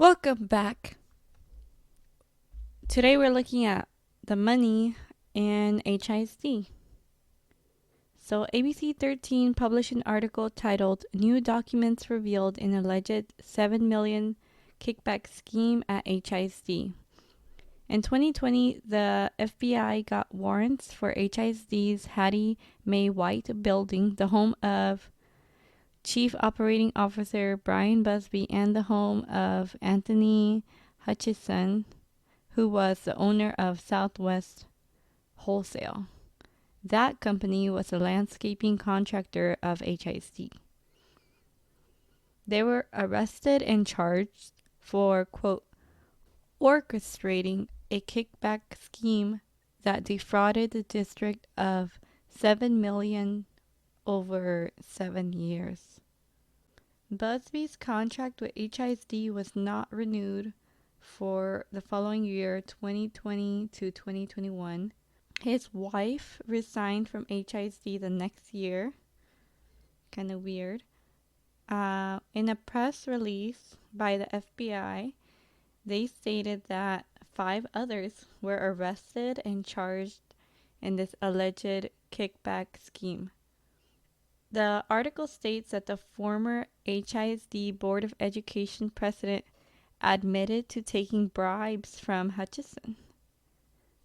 Welcome back. Today we're looking at the money in HISD. So ABC 13 published an article titled New Documents Revealed in Alleged 7 Million Kickback Scheme at HISD. In 2020, the FBI got warrants for HISD's Hattie Mae White building, the home of Chief Operating Officer Brian Busby, and the home of Anthony Hutchison, who was the owner of Southwest Wholesale. That company was a landscaping contractor of HISD. They were arrested and charged for, quote, orchestrating a kickback scheme that defrauded the district of $7 million over 7 years. Busby's contract with HISD was not renewed for the following year, 2020 to 2021. His wife resigned from HISD the next year. Kind of weird. In a press release by the FBI, they stated that 5 others were arrested and charged in this alleged kickback scheme. The article states that the former HISD Board of Education president admitted to taking bribes from Hutchison.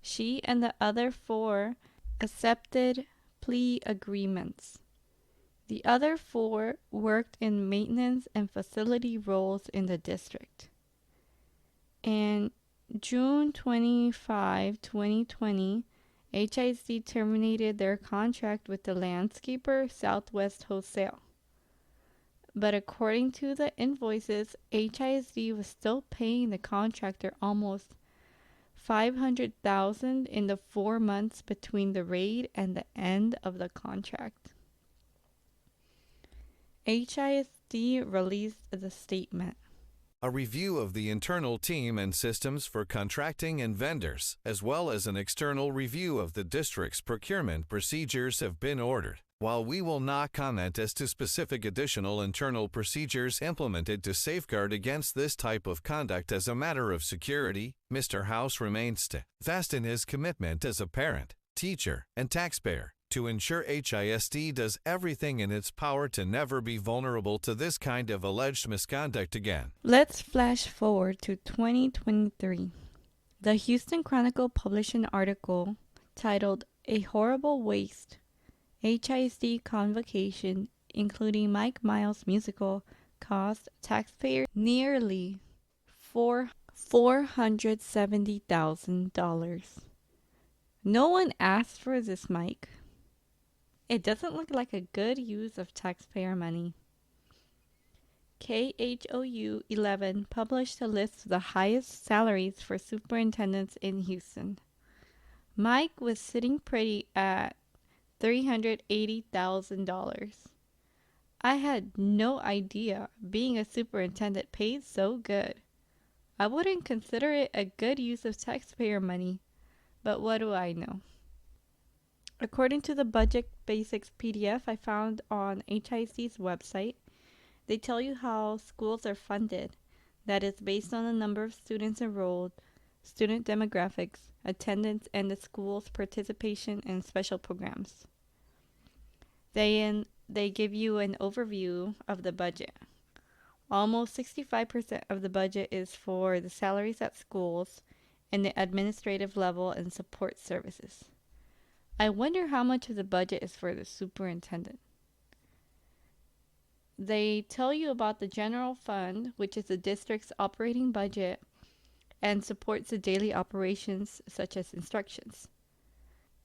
She and the other 4 accepted plea agreements. The other 4 worked in maintenance and facility roles in the district. In June 25, 2020, HISD terminated their contract with the landscaper Southwest Wholesale. But according to the invoices, HISD was still paying the contractor almost $500,000 in the 4 months between the raid and the end of the contract. HISD released the statement. A review of the internal team and systems for contracting and vendors, as well as an external review of the district's procurement procedures have been ordered. While we will not comment as to specific additional internal procedures implemented to safeguard against this type of conduct as a matter of security, Mr. House remains steadfast in his commitment as a parent, teacher, and taxpayer to ensure HISD does everything in its power to never be vulnerable to this kind of alleged misconduct again. Let's flash forward to 2023. The Houston Chronicle published an article titled A Horrible Waste, HISD Convocation, including Mike Miles' musical, cost taxpayers nearly $470,000. No one asked for this, Mike. It doesn't look like a good use of taxpayer money. KHOU 11 published a list of the highest salaries for superintendents in Houston. Mike was sitting pretty at $380,000. I had no idea being a superintendent paid so good. I wouldn't consider it a good use of taxpayer money, but what do I know? According to the Budget Basics PDF I found on HISD's website, they tell you how schools are funded. That is based on the number of students enrolled, student demographics, attendance, and the school's participation in special programs. They give you an overview of the budget. Almost 65% of the budget is for the salaries at schools and the administrative level and support services. I wonder how much of the budget is for the superintendent. They tell you about the general fund, which is the district's operating budget and supports the daily operations such as instructions.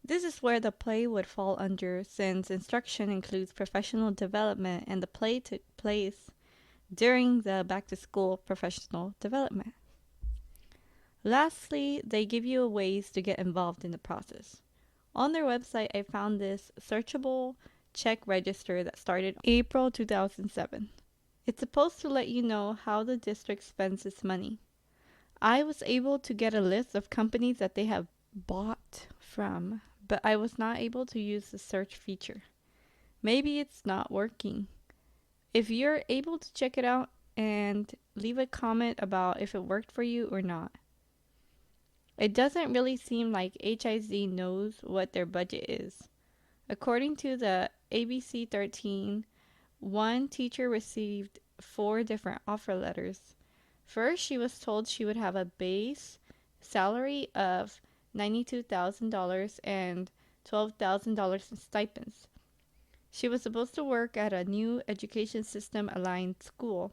This is where the play would fall under, since instruction includes professional development and the play took place during the back-to-school professional development. Lastly, they give you ways to get involved in the process. On their website, I found this searchable check register that started April 2007. It's supposed to let you know how the district spends its money. I was able to get a list of companies that they have bought from, but I was not able to use the search feature. Maybe it's not working. If you're able to check it out and leave a comment about if it worked for you or not. It doesn't really seem like HIZ knows what their budget is. According to the ABC 13, one teacher received 4 different offer letters. First, she was told she would have a base salary of $92,000 and $12,000 in stipends. She was supposed to work at a new education system aligned school.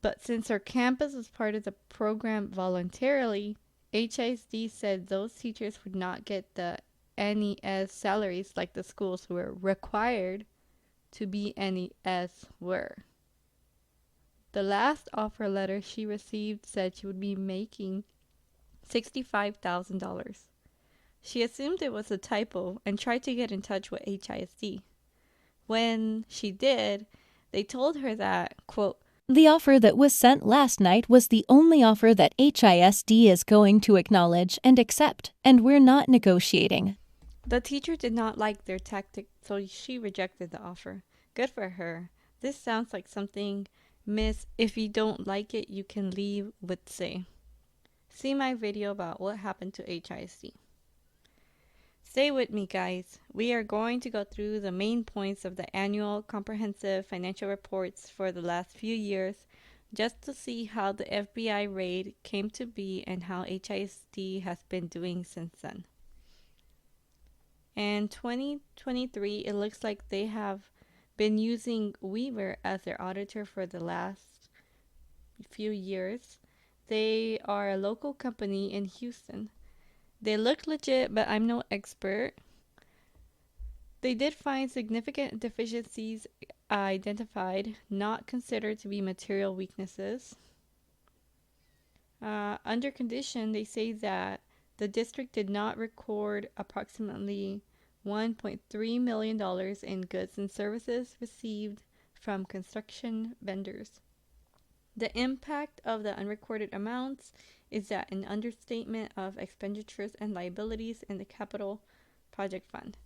But since her campus was part of the program voluntarily, HISD said those teachers would not get the NES salaries like the schools who were required to be NES were. The last offer letter she received said she would be making $65,000. She assumed it was a typo and tried to get in touch with HISD. When she did, they told her that, quote, "The offer that was sent last night was the only offer that HISD is going to acknowledge and accept, and we're not negotiating." The teacher did not like their tactic, so she rejected the offer. Good for her. This sounds like something Miss If You Don't Like It, You Can Leave would say. See my video about what happened to HISD. Stay with me, guys. We are going to go through the main points of the annual comprehensive financial reports for the last few years just to see how the FBI raid came to be and how HISD has been doing since then. In 2023, it looks like they have been using Weaver as their auditor for the last few years. They are a local company in Houston. They look legit, but I'm no expert. They did find significant deficiencies identified, not considered to be material weaknesses. Under condition, they say that the district did not record approximately $1.3 million in goods and services received from construction vendors. The impact of the unrecorded amounts is that an understatement of expenditures and liabilities in the capital project fund.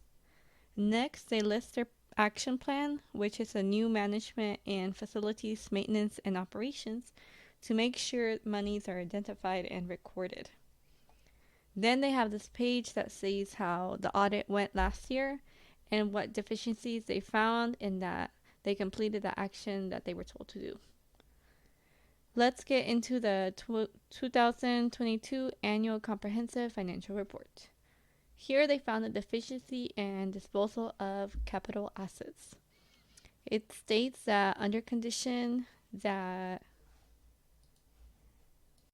Next, they list their action plan, which is a new management and facilities maintenance and operations to make sure monies are identified and recorded. Then they have this page that says how the audit went last year and what deficiencies they found and that they completed the action that they were told to do. Let's get into the 2022 Annual Comprehensive Financial Report. Here they found a deficiency in disposal of capital assets. It states that under condition that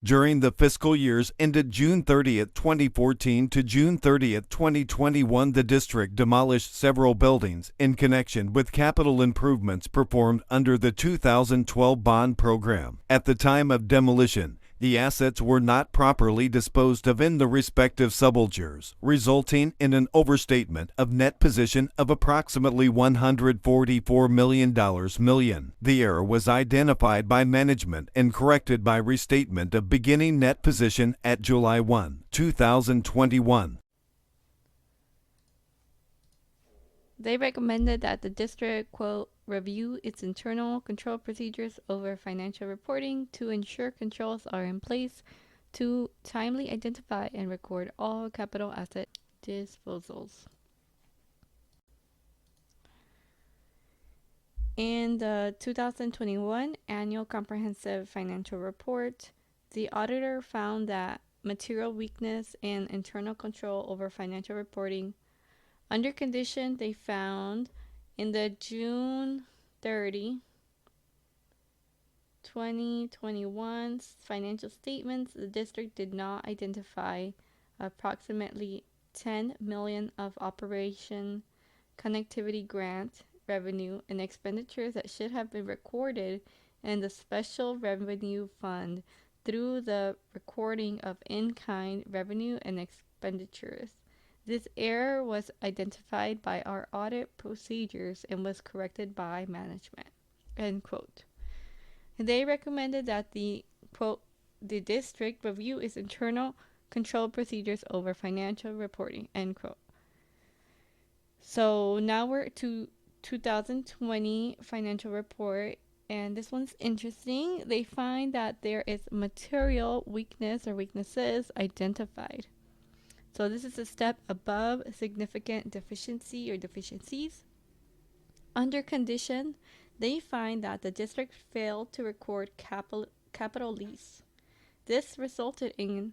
During the fiscal years ended June 30th, 2014 to June 30th, 2021, the district demolished several buildings in connection with capital improvements performed under the 2012 bond program. At the time of demolition, the assets were not properly disposed of in the respective subledgers, resulting in an overstatement of net position of approximately $144 million. The error was identified by management and corrected by restatement of beginning net position at July 1, 2021. they recommended that the district, quote, review its internal control procedures over financial reporting to ensure controls are in place to timely identify and record all capital asset disposals. In the 2021 Annual Comprehensive Financial Report, the auditor found that material weakness and internal control over financial reporting. Under condition, they found in the June 30, 2021 financial statements, the district did not identify approximately $10 million of operation connectivity grant revenue and expenditures that should have been recorded in the special revenue fund through the recording of in-kind revenue and expenditures. This error was identified by our audit procedures and was corrected by management. End quote. They recommended that the, quote, the district review its internal control procedures over financial reporting, end quote. So now we're to 2020 financial report. And this one's interesting. They find that there is material weakness or weaknesses identified. So this is a step above significant deficiency or deficiencies. Under condition, they find that the district failed to record capital lease. This resulted in,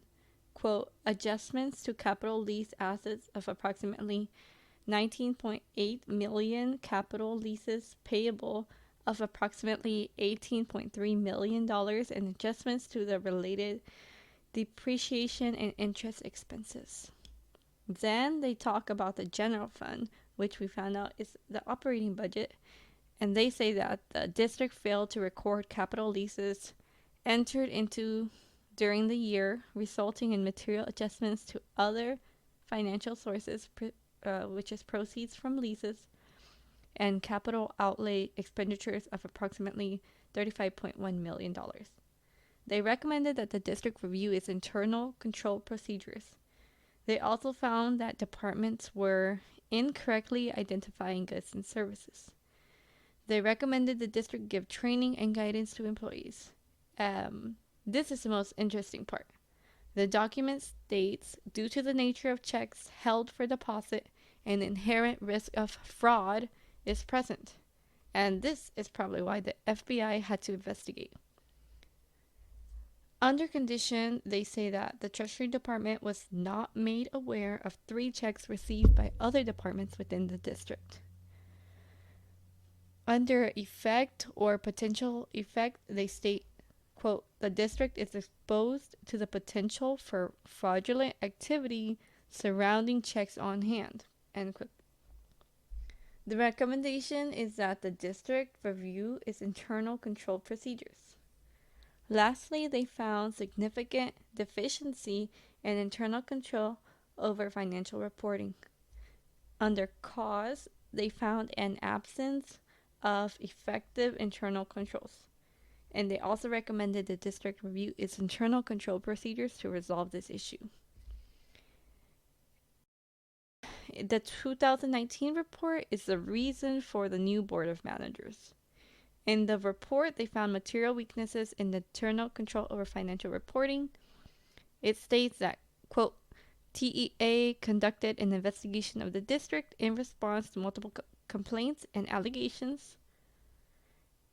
quote, adjustments to capital lease assets of approximately 19.8 million, capital leases payable of approximately $18.3 million, and adjustments to the related depreciation and interest expenses. Then they talk about the general fund, which we found out is the operating budget, and they say that the district failed to record capital leases entered into during the year, resulting in material adjustments to other financial sources, which is proceeds from leases, and capital outlay expenditures of approximately $35.1 million. They recommended that the district review its internal control procedures. They also found that departments were incorrectly identifying goods and services. They recommended the district give training and guidance to employees. This is the most interesting part. The document states, due to the nature of checks held for deposit, an inherent risk of fraud is present. And this is probably why the FBI had to investigate. Under condition, they say that the Treasury Department was not made aware of 3 checks received by other departments within the district. Under effect or potential effect, they state, quote, the district is exposed to the potential for fraudulent activity surrounding checks on hand, end quote. The recommendation is that the district review its internal control procedures. Lastly, they found significant deficiency in internal control over financial reporting. Under cause, they found an absence of effective internal controls, and they also recommended the district review its internal control procedures to resolve this issue. The 2019 report is the reason for the new board of managers. In the report, they found material weaknesses in the internal control over financial reporting. It states that, quote, TEA conducted an investigation of the district in response to multiple complaints and allegations,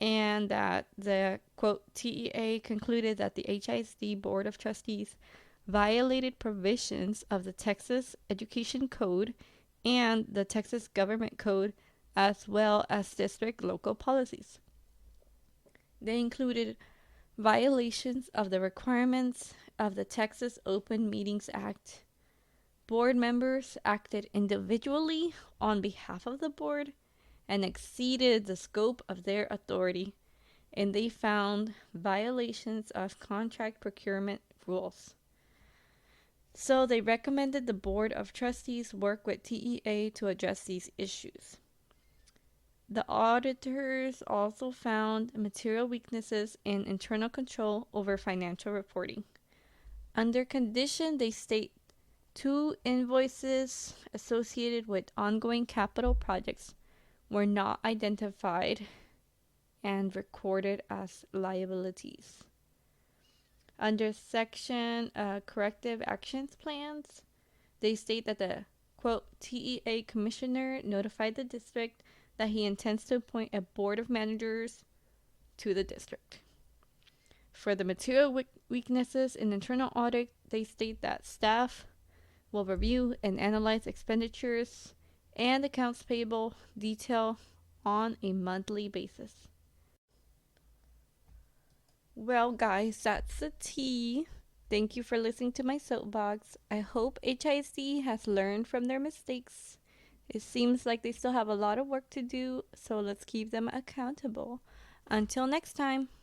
and that the, quote, TEA concluded that the HISD Board of Trustees violated provisions of the Texas Education Code and the Texas Government Code, as well as district local policies. They included violations of the requirements of the Texas Open Meetings Act. Board members acted individually on behalf of the board and exceeded the scope of their authority, and they found violations of contract procurement rules. So they recommended the Board of Trustees work with TEA to address these issues. The auditors also found material weaknesses in internal control over financial reporting. Under condition, they state 2 invoices associated with ongoing capital projects were not identified and recorded as liabilities. Under section corrective actions plans, they state that the, quote, TEA commissioner notified the district that he intends to appoint a board of managers to the district. For the material weaknesses in internal audit, they state that staff will review and analyze expenditures and accounts payable detail on a monthly basis. Well, guys, that's the tea. Thank you for listening to my soapbox. I hope HISD has learned from their mistakes. It seems like they still have a lot of work to do, so let's keep them accountable. Until next time.